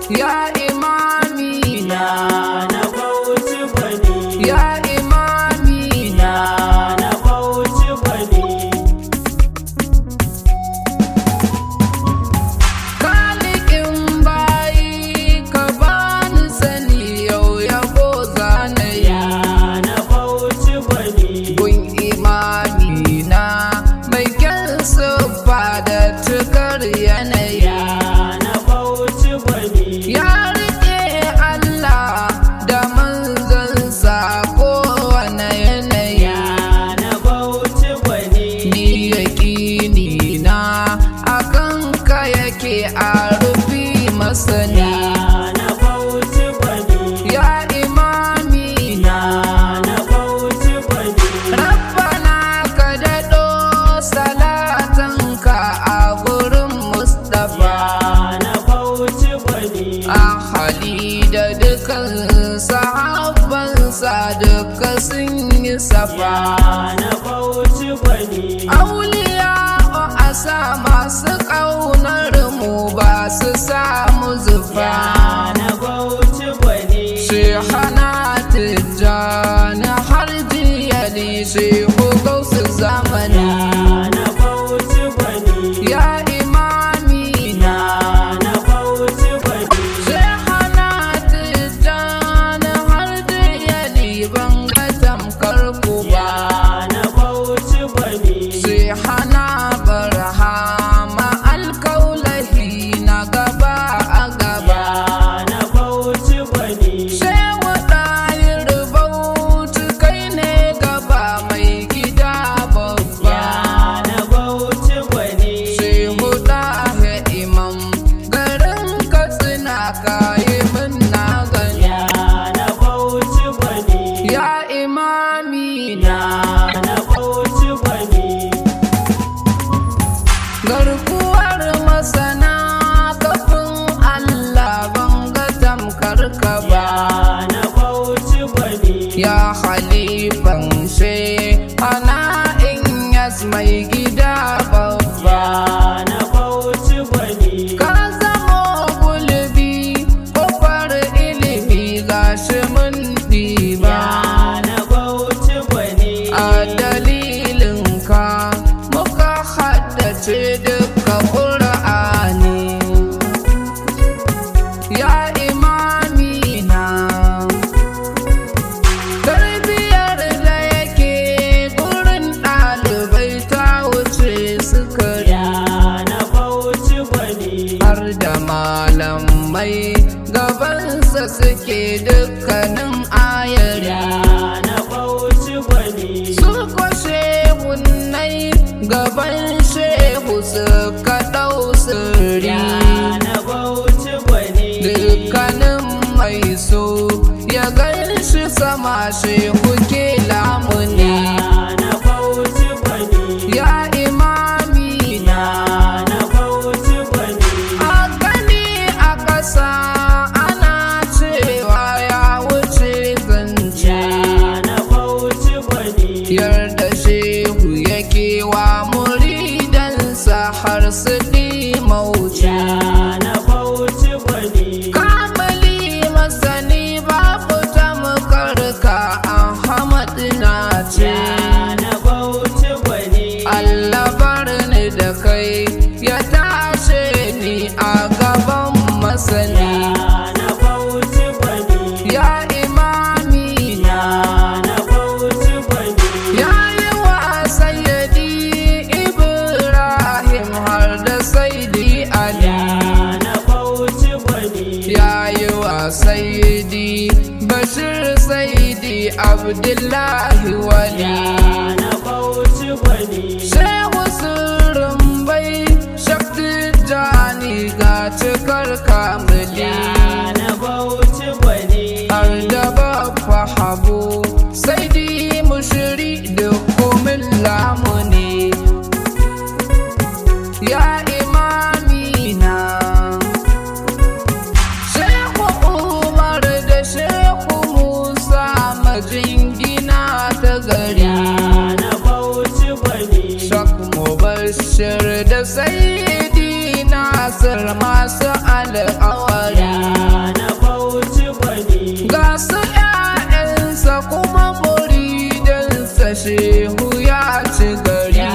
Ya Imani na Bauchi Gwani, ya Imani na Bauchi Gwani. Khaliqin bayi ka bani sani yau yabo zanayi Na Bauchi Gwani, gun imani na mai kyan siffa da tukar yanayi na Bauchi Gwani. ya riƙe Allah da manzansa kowane yanayi Na Bauchi Gwani, ni yaƙini na akan ka yake a rufi masani na Bauchi Gwani, ya imami na na Bauchi Gwani. rabbana ka daɗo salatanka a gurin Mustapha Na Bauchi Gwani, ahali da dukan sahabbansa duka sun yi safa na Bauchi Gwani. auliya a sa masu ƙaunar mu ba su samu zufa Na Bauchi Gwani, shehana tijjani har jiyali shehu gausu zamani na Bauchi Gwani, ya imami na na Bauchi Gwani. shehana tijjani har jiyali ban ga tamkar ku ba Na Bauchi Gwani, shehana barhama alkaulahi na gaba a gaba na Bauchi Gwani. shehu ɗayar bauchi kai ne gaba mai gida babba Na Bauchi Gwani, shehu ɗahe imam garin katsina kayi min na gani na Bauchi Gwani, ya imami na na Bauchi Gwani. garkuwar masana kafin Allah ban ga tamkar ka ba Na Bauchi Gwani, ya halifan ana in yas mai gida babba na Bauchi Gwani. ka zamo gulbi kofar ilimi gashi mun ɗiba Na Bauchi Gwani, a dalilinka muka haddace duka ƙur'ani ya imami na tarbiyar da yake gurin ɗalibai ta wuce sukari na Bauchi Gwani, har da malamai gabansa suke dukkanin ayari na Bauchi Gwani. su kwashe wunnai gaban shehu suka ɗau sirri Na Bauchi Gwani, dukkanin mai so ya gan shi sama shehu ke lamuni na Bauchi Gwani, ya imami na na Bauchi Gwani. a gani a ƙasa ana cewa ya wuce zance Na Bauchi Gwani, yarda shehu yake wa muridansa har su mauci na Bauchi Gwani. kamali masani babu tamkarka Ahmad na ce Na Bauchi Gwani, Allah barni da kai ya tashe ni a gaban masani na Bauchi Gwani. ya imami na Na Bauchi Gwani, ya yi wa sayyidi Ibrahim har da sayyidi Ali na Bauchi Gwani. ya yi wa sayyidi Bashir sayyidi Abdullahi wali Na Bauchi Gwani, shehu sirrin bai shakti jani ga cikar kamili na Bauchi Gwani. har da babba habu sayyidi mushiri da kumin lamuni ya imami na shehu umar da shehu musa majingina ta gari Bashir da Saidi Nasir masu alƙawari. Ya na Bauchi gwani. Ga su ‘ya'yansa kuma muridansa Shehu ya ci gari. Ya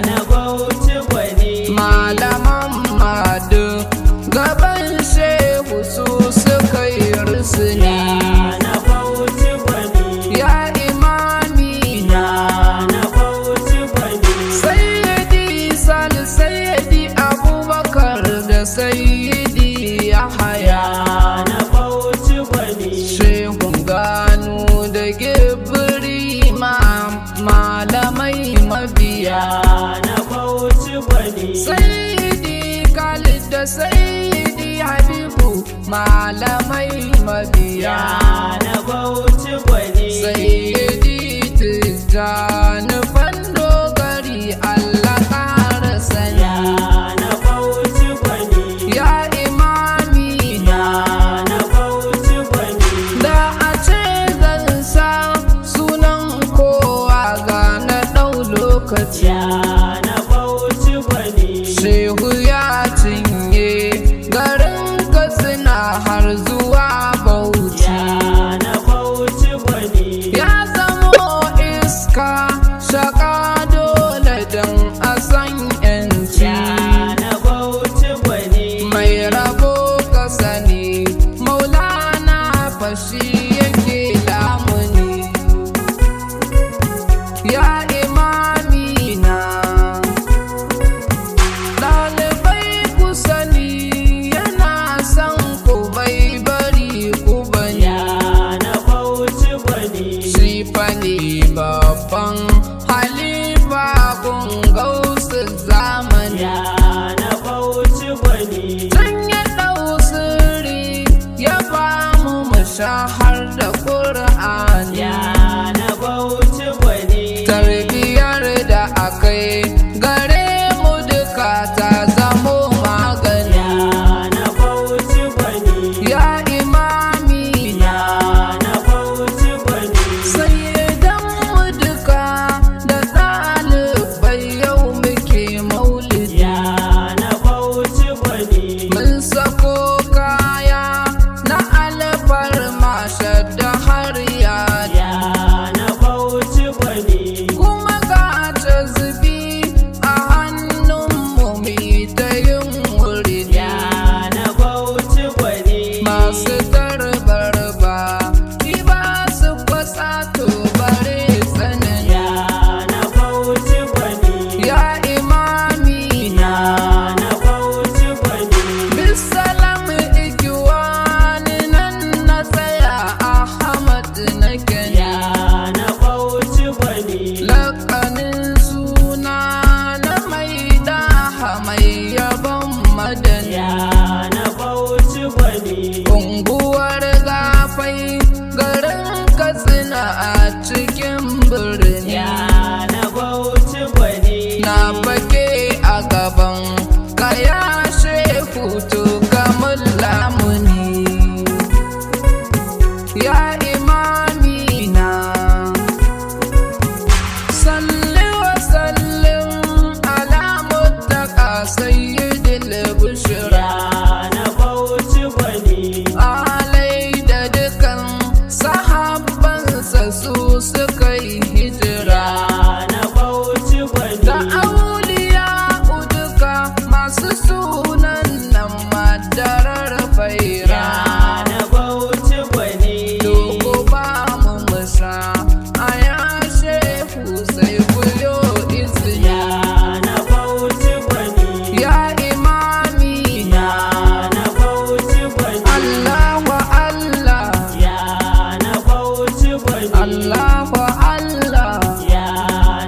na Bauchi gwani. Malaman madu gaban Shehu su suka yi rusuni. Ya na Bauchi gwani. Ya Imani na Na Bauchi gwani. Sayyidi Sal Sayyidi Abubakar da Sayyidi Yahaya. Ya na Bauchi gwani. Shehun Gano da Gibiri malamai mabiya. Ya na Bauchi gwani. Sayyidi Khalid da Sayyidi Habibu malamai mabiya. Ya na Bauchi gwani. Sayyidi Tijjani Fandogari Allah ƙara sani. Ya na Bauchi gwani. Ya Imani na Na Bauchi gwani. da a ce zan sa sunan kowa ga na ɗau lokaci. Ya na Bauchi gwani. Shehu ya cinye garin Katsina har zuwa Bauchi. Ya na Bauchi gwani. Ya zamo iska shaka dole don a san ‘yanci. Ya na Bauchi gwani. Mai rabo ka sani Maulana fashi yake lamuni. Ya Imami na ɗalibai ku sani yana son ku bai bari ku bani. Ya na Bauchi gwani. Shi fa ne babban halifa gun gausu zamani. Ya na Bauchi gwani. Can ya ɗau sirri ya ba mu shahar da Ƙur'ani. Ya na Bauchi gwani. Tarbiyar da akai gare mu duka ta zamo magani. Ya na Bauchi gwani. Ya Imami na Na Bauchi gwani. sayyidan mu duka da ɗalibai yau muke maulidi. Ya na Bauchi gwani. Mun sako kaya na alfarma shadda har yadi. Ya na Bauchi gwani. Kuma ga zubi a hannunmu mai ta yin wuri. Ya na Bauchi gwani. Masu tarbar ba ba su kwasa to bare tsanani. Ya na Bauchi gwani. Ya Imami na Na Bauchi gwani. bisalam igiwani nan na tsaya Ahmad na gani. Ya na Bauchi gwani. Lakanin suna na mai daha mai yabon madani. Ya na Bauchi gwani. Unguwar gafai garin Katsina a cikin birni. Ya na Bauchi gwani. Na fake a gaban kaya shehu to kamun lamuni. Ya Imami na salli wa sallim ala muttaka sayyidil bushra. Ya na Bauchi gwani. Alai da dukan sahabbansa su suka yi hijira. Ya na Bauchi gwani. Da auliya duka masu sunan nan madarar faira. Ya na Bauchi gwani. Doko ba mu musa a ya shehu sai ku yo izini. Ya na Bauchi gwani. Ya Imami na Na Bauchi gwani. Allah wa Allah, Ya na Bauchi gwani. Allah wa Allah. Ya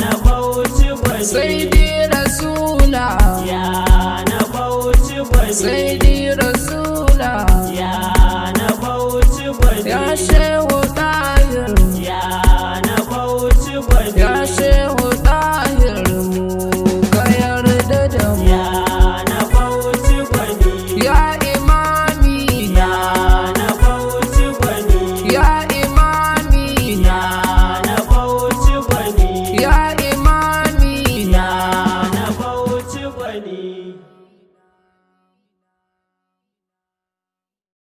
na Bauchi gwani. Sayyidi Rasula, Ya na Bauchi gwani. Sayyidi